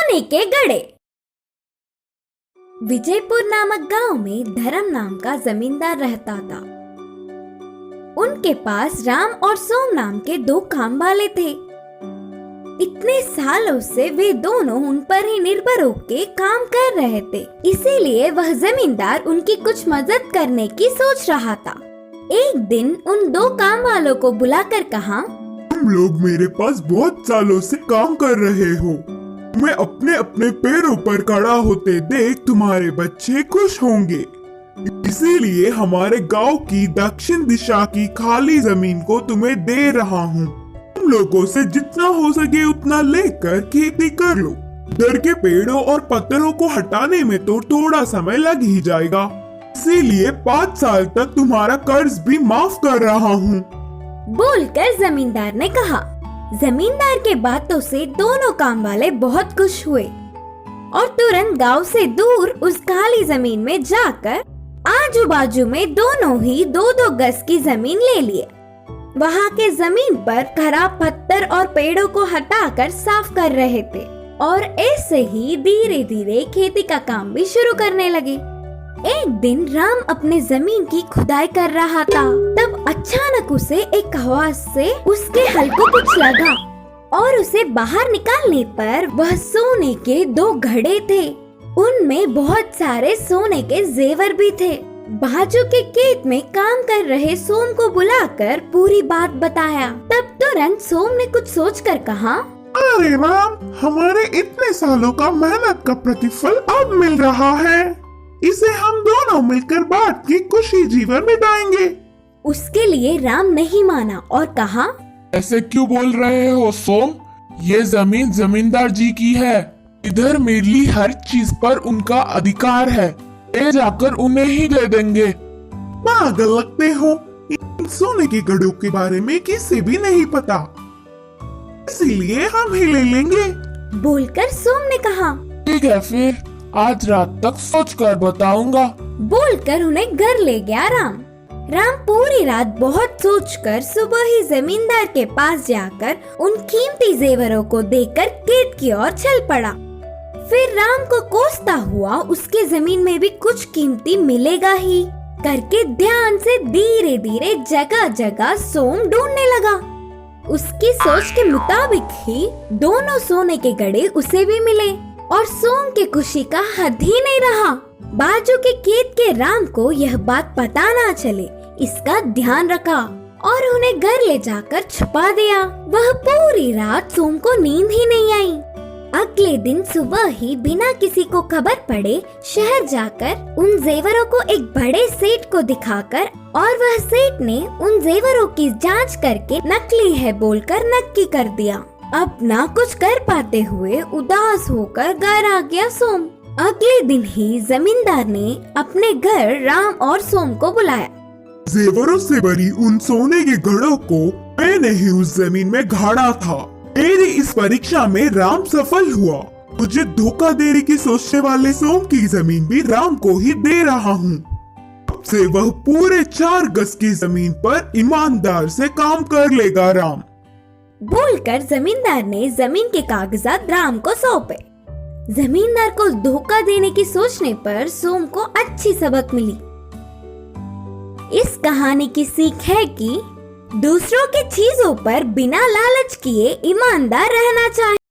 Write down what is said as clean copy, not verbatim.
सोने के गड़े। विजयपुर नामक गांव में धर्म नाम का जमींदार रहता था। उनके पास राम और सोम नाम के दो काम वाले थे। इतने सालों से वे दोनों उन पर ही निर्भर होकर काम कर रहे थे, इसीलिए वह जमींदार उनकी कुछ मदद करने की सोच रहा था। एक दिन उन दो काम वालों को बुलाकर कहा, तुम लोग मेरे पास बहुत सालों से काम कर रहे हो। मैं अपने अपने पैरों पर खड़ा होते देख तुम्हारे बच्चे खुश होंगे, इसीलिए हमारे गांव की दक्षिण दिशा की खाली जमीन को तुम्हें दे रहा हूँ। तुम लोगों से जितना हो सके उतना लेकर खेती कर लो। डर के पेड़ों और पत्थरों को हटाने में तो थोड़ा समय लग ही जाएगा, इसीलिए 5 साल तक तुम्हारा कर्ज भी माफ कर रहा हूँ। बोलकर जमींदार ने कहा। जमींदार के बातों से दोनों काम वाले बहुत खुश हुए और तुरंत गांव से दूर उस खाली जमीन में जाकर आजू बाजू में दोनों ही 2-2 गज की जमीन ले लिए। वहाँ के जमीन पर खराब पत्थर और पेड़ों को हटाकर साफ कर रहे थे और ऐसे ही धीरे धीरे खेती का काम भी शुरू करने लगे। एक दिन राम अपने जमीन की खुदाई कर रहा था, तब अचानक उसे एक आवाज से उसके हल को कुछ लगा और उसे बाहर निकालने पर वह सोने के 2 घड़े थे। उनमें बहुत सारे सोने के जेवर भी थे। बाजू के खेत में काम कर रहे सोम को बुलाकर पूरी बात बताया। तब तुरंत सोम ने कुछ सोचकर कहा, अरे राम, हमारे इतने सालों का मेहनत का प्रतिफल अब मिल रहा है। इसे हम दोनों मिलकर बांट के खुशी जीवन बिताएंगे। उसके लिए राम नहीं माना और कहा, ऐसे क्यों बोल रहे हो सोम? ये जमीन जमींदार जी की है। इधर मिली हर चीज पर उनका अधिकार है। ले जाकर उन्हें ही दे देंगे। पागल लगते हो। इन सोने के घड़ों के बारे में किसी भी नहीं पता, इसीलिए हम ही ले लेंगे। बोलकर सोम ने कहा, ठीक है, फिर आज रात तक सोच कर बताऊंगा। बोलकर उन्हें घर ले गया राम। राम पूरी रात बहुत सोचकर सुबह ही जमींदार के पास जाकर उन कीमती जेवरों को देकर खेत की ओर चल पड़ा। फिर राम को कोसता हुआ उसके जमीन में भी कुछ कीमती मिलेगा ही करके ध्यान से धीरे धीरे जगह जगह सोम ढूंढने लगा। उसकी सोच के मुताबिक ही दोनों सोने के घड़े उसे भी मिले और सोम की खुशी का हद ही नहीं रहा। बाजू के खेत के राम को यह बात पता ना चले, इसका ध्यान रखा और उन्हें घर ले जाकर छुपा दिया। वह पूरी रात सोम को नींद ही नहीं आई। अगले दिन सुबह ही बिना किसी को खबर पड़े शहर जाकर उन जेवरों को एक बड़े सेठ को दिखाकर और वह सेठ ने उन जेवरों की जांच करके नकली है बोलकर नक्की कर दिया। अब ना कुछ कर पाते हुए उदास होकर घर आ गया सोम। अगले दिन ही जमींदार ने अपने घर राम और सोम को बुलाया। जेवरों से भरी उन सोने के घड़ों को मैंने ही उस जमीन में गाड़ा था। मेरी इस परीक्षा में राम सफल हुआ। मुझे धोखा देने की सोचने वाले सोम की जमीन भी राम को ही दे रहा हूँ। अब से वह पूरे 4 गज की जमीन पर ईमानदार से काम कर लेगा राम। बोलकर जमींदार ने जमीन के कागजात राम को सौंपे। जमींदार को धोखा देने की सोचने पर सोम को अच्छी सबक मिली। इस कहानी की सीख है कि दूसरों की चीजों पर बिना लालच किए ईमानदार रहना चाहिए।